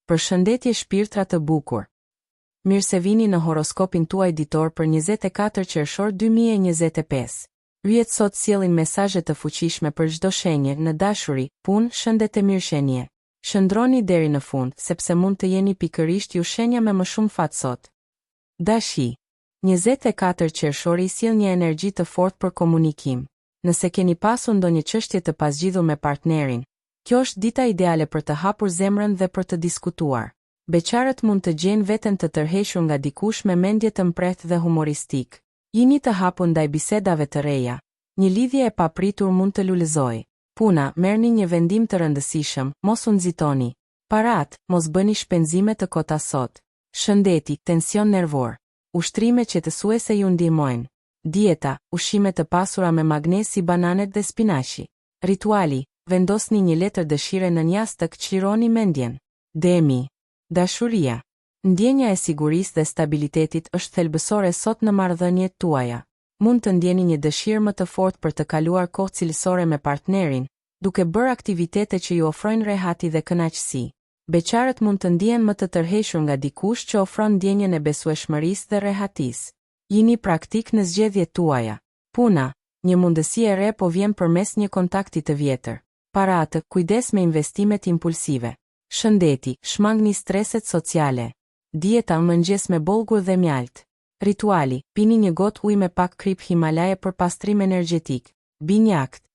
Përshëndetje shpirtra të bukur. Mirë se vini në horoskopin tuaj ditor për 24 qershor 2025. Yjet sot sjellin mesazhe të fuqishme për çdo shenjë në dashuri, punë, shëndet e mirëqenie. Shëndroni deri në fund, sepse mund të jeni pikërisht ju shenja me më shumë fat sot. Dashi. 24 qershori sjell një energji të fortë për komunikim. Nëse keni pasur ndonjë çështje të pasgjidhur me partnerin, kjo është dita ideale për të hapur zemrën dhe për të diskutuar. Beqarët mund të gjejnë veten të tërhequr nga dikush me mendje të mprehtë dhe humoristik. Jini të hapur ndaj bisedave të reja. Një lidhje e papritur mund të lulëzojë. Puna, merrni një vendim të rëndësishëm, mos u nxitoni. Parat, mos bëni shpenzime të kota sot. Shëndeti, tension nervor. Ushtrime qetësuese ju ndihmojnë. Dieta, ushqime të pasura me magnes si bananet dhe spinaçi. Rituali, vendosni një letër dëshire në jastëk, çlironi mendjen. Demi. Dashuria. Ndjenja e sigurisë dhe stabilitetit është thelbësore sot në marrëdhëniet tuaja. Mund të ndjeni një dëshirë më të fortë për të kaluar kohë cilësore me partnerin, duke bërë aktivitete që ju ofrojnë rehati dhe kënaqësi. Beqarët mund të ndjehen më të tërhequr nga dikush që ofron ndjenjen e besueshmërisë dhe rehatisë. Jini praktik në zgjedhjet tuaja. Puna, një mundësi e re po vjen përmes një kontakti të vjetër. Para atë, kujdes me investimet impulsive. Shëndeti, shmangni streset sociale. Dieta mëngjes me bollgur dhe mjalt. Rituali, pini një gotë ujë me pak krip Himalaje për pastrim energjetik. Binjakt.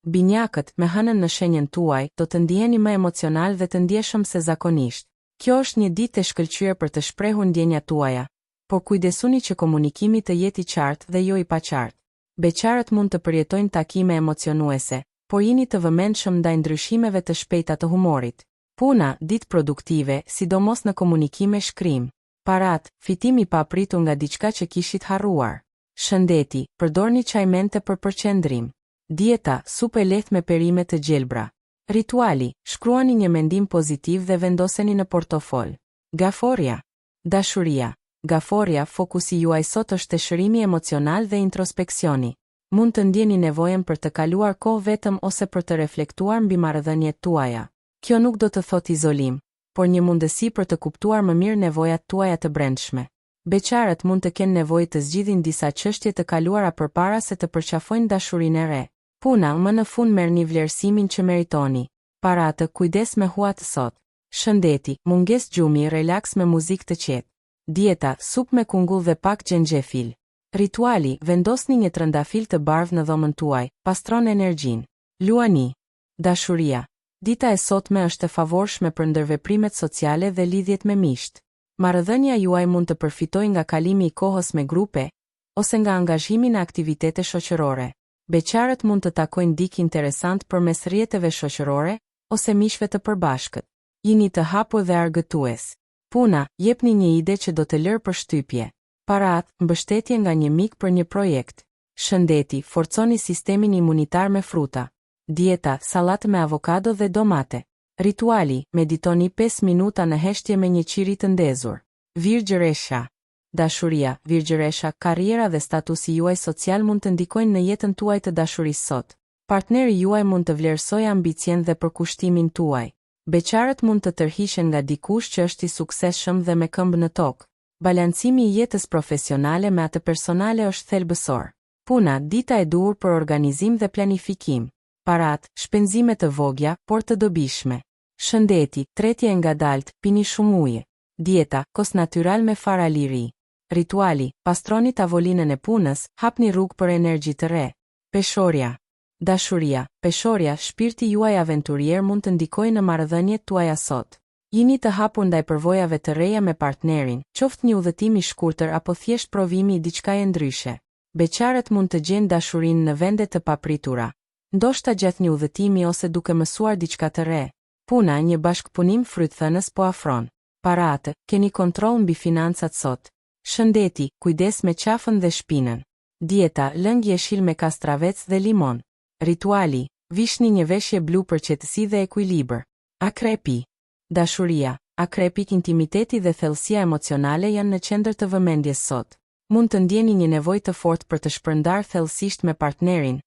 Binjakët, me hënën në shenjën tuaj, do të ndiheni më emocional dhe të ndjeshëm se zakonisht. Kjo është një ditë e shkëlqyer për të shprehur ndjenjat tuaja, por kujdesuni që komunikimi të jetë i qartë dhe jo i paqartë. Beqarët mund të përjetojnë takime emocionuese, por jini të vëmendshëm ndaj ndryshimeve të shpejta të humorit. Puna, ditë produktive, sidomos në komunikime shkrim. Parat, fitim i papritur nga diçka që kishit harruar. Shëndeti, përdorni çajmente për përqendrim. Dieta, supë e lehtë me perime të gjelbra. Rituali, shkruani një mendim pozitiv dhe vendoseni në portofol. Gaforia. Dashuria. Gaforia, fokusi juaj sot është te shërimi emocional dhe introspeksioni. Mund të ndjeni nevojën për të kaluar kohë vetëm ose për të reflektuar mbi marrëdhëniet tuaja. Kjo nuk do të thotë izolim, por një mundësi për të kuptuar më mirë nevojat tuaja të brendshme. Beqarët mund të kenë nevojë të zgjidhin disa çështje të kaluara përpara se të përqafojnë dashurinë e re. Puna, më në fund merrni vlerësimin që meritoni. Para atë, kujdes me huat sot. Shëndeti, mungesë gjumi, relaks me muzikë të qetë. Dieta, supë me kungull dhe pak xhenxhefil. Rituali, vendosni një trëndafil të bardhë në dhomën tuaj, pastron energjinë. Luani. Dashuria. Dita e sotme është e favorshme për ndërveprimet sociale dhe lidhjet me miqt. Marrëdhënia juaj mund të përfitojë nga kalimi i kohës me grupe ose nga angazhimi në aktivitete shoqërore. Beqarët mund të takojnë dikë interesant përmes rrjeteve shoqërore ose miqve të përbashkët. Jini të hapur dhe argëtues. Puna, jepni një ide që do të lërë përshtypje. Parat, mbështetje nga një mik për një projekt. Shëndeti, forconi sistemin imunitar me fruta. Dieta, sallatë me avokado dhe domate. Rituali, meditoni 5 minuta në heshtje me një qiri të ndezur. Virgjëresha. Dashuria, virgjëresha, karriera dhe statusi juaj social mund të ndikojnë në jetën tuaj të dashurisë sot. Partneri juaj mund të vlerësojë ambicien dhe përkushtimin tuaj. Beqarët mund të tërhiqen nga dikush që është i suksesshëm dhe me këmbë në tokë. Balancimi i jetës profesionale me atë personale është thelbësor. Puna, dita e duhur për organizim dhe planifikim. Parat, shpenzime të vogla, por të dobishme. Shëndeti, tretje e ngadalt, pini shumë ujë. Dieta, kos natyral me fara liri. Rituali, pastroni tavolinën e punës, hapni rrugë për energji të re. Peshorja. Dashuria, peshorja, shpirti juaj aventurier mund të ndikojë në marrëdhëniet tuaja sot. Jini të hapur ndaj përvojave të reja me partnerin, qoftë një udhëtim i shkurtër apo thjesht provimi i diçkaje ndryshe. Beqarët mund të gjejnë dashurinë në vende të papritura, ndoshta gjatë një udhëtimi ose duke mësuar diçka të re. Puna, një bashkëpunim frytthënës po afron. Para atë, keni kontroll mbi financat sot. Shëndeti, kujdes me qafën dhe shpinën. Dieta, lëng jeshil me kastravec dhe limon. Rituali, vishni një veshje blu për qetësi dhe ekuilibër. Akrepi. Dashuria, akrepi, intimiteti dhe thellësia emocionale janë në qendër të vëmendjes sot. Mund të ndjeni një nevojë të fortë për të shpërndarë thellësisht me partnerin,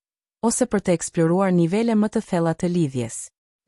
ose për të eksploruar nivele më të thella të lidhjes.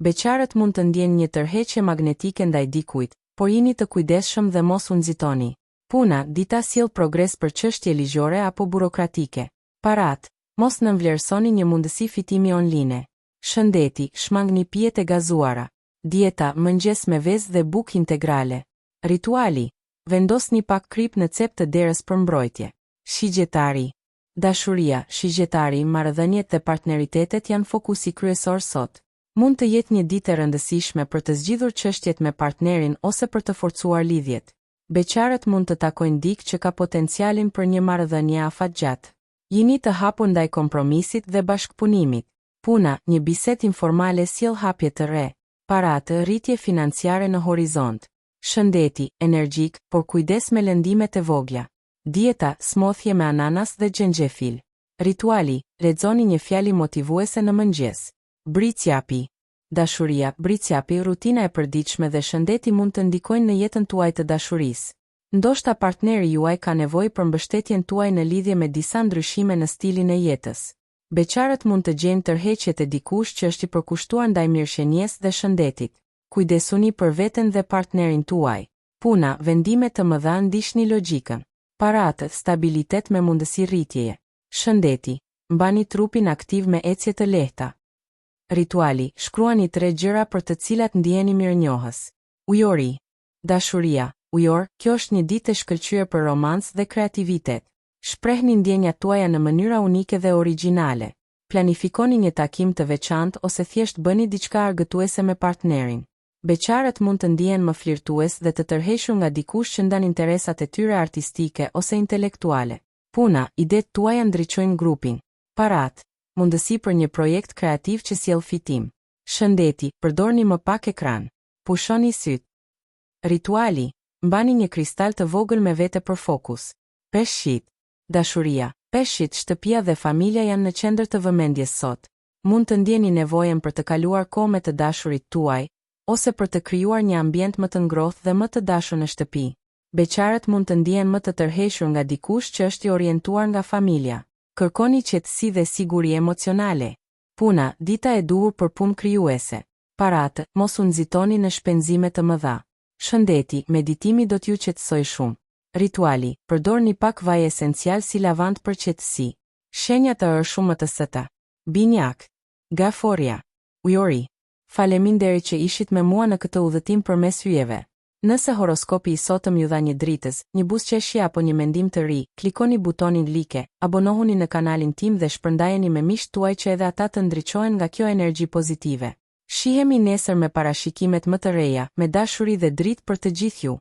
Beqarët mund të ndjenë një tërheqje magnetike ndaj dikujt, por jini të kujdesshëm dhe mos u nxitoni. Puna, dita sjell progres për çështje ligjore apo burokratike. Parat, mos nënvlerësoni një mundësi fitimi online. Shëndeti, shmangni pijet e gazuara. Dieta, mëngjes me vezë dhe bukë integrale. Rituali, vendosni pak krip në cep të derës për mbrojtje. Shigjetari. Dashuria, shigjetari, marrëdhëniet dhe partneritetet janë fokusi kryesor sot. Mund të jetë një ditë e rëndësishme për të zgjidhur çështjet me partnerin ose për të forcuar lidhjet. Beqarët mund të takojnë dikë që ka potencialin për një marrëdhënie afatgjatë. Jini të hapur ndaj kompromisit dhe bashkëpunimit. Puna, një bisedë informale sjell hapje të re. Paratë, rritje financiare në horizont. Shëndeti, energjik, por kujdes me lëndimet e vogla. Dieta, smoothie me ananas dhe xhenxhefil. Rituali, lexoni një fjalë motivuese në mëngjes. Bricjapi. Dashuria, bricjapi, rutina e përditshme dhe shëndeti mund të ndikojnë në jetën tuaj të dashurisë. Ndoshta partneri juaj ka nevojë për mbështetjen tuaj në lidhje me disa ndryshime në stilin e jetës. Beqarët mund të gjejnë tërheqjet e dikush që është i përkushtuar ndaj mirëqenies dhe shëndetit. Kujdesuni për veten dhe partnerin tuaj. Puna, vendime të mëdha ndiqni logjikën. Paratë, stabilitet me mundësi rritjeje. Shëndeti, mbani trupin aktiv me ecje të lehta. Rituali, shkruani 3 gjëra për të cilat ndiheni mirënjohës. Ujori. Dashuria, ujor, kjo është një ditë e shkëlqyer për romancë dhe kreativitet. Shprehni ndjenjat tuaja në mënyra unike dhe origjinale. Planifikoni një takim të veçantë ose thjesht bëni diçka argëtuese me partnerin. Beqarët mund të ndihen më flirtues dhe të tërhequr nga dikush që ndan interesat e tyre artistike ose intelektuale. Puna, idetë tuaja ndriçojnë grupin. Parat, mundësi për një projekt kreativ që sjell fitim. Shëndeti, përdorni më pak ekran. Pushoni syt. Rituali, mbani një kristal të vogël me vete për fokus. Peshqit. Dashuria, peshqit, shtëpia dhe familja janë në qendër të vëmendjes sot. Mund të ndjeni nevojën për të kaluar kohë me të dashurit tuaj, ose për të krijuar një ambient më të ngrohtë dhe më të dashur në shtëpi. Beqarët mund të ndihen më të tërhequr nga dikush që është i orientuar nga familja. Kërkoni qetësi dhe siguri emocionale. Puna, dita e duhur për punë krijuese. Paratë, mos u nxitoni në shpenzime të mëdha. Shëndeti, meditimi do t'ju qetësojë shumë. Rituali, përdorni pak vaj esencial si lavandë për qetësi. Shenjat e rrëshumëtësëta. Binjak. Gaforia. Ujori. Faleminderit që ishit me mua në këtë udhëtim përmes hyjeve. Nëse horoskopi i sotëm ju dha një dritës, një buzëqeshje apo një mendim të ri, klikoni butonin like, abonohuni në kanalin tim dhe shpërndajeni me miqtë tuaj që edhe ata të ndriçohen nga kjo energji pozitive. Shihemi nesër me parashikimet më të reja, me dashuri dhe dritë për të gjithë ju.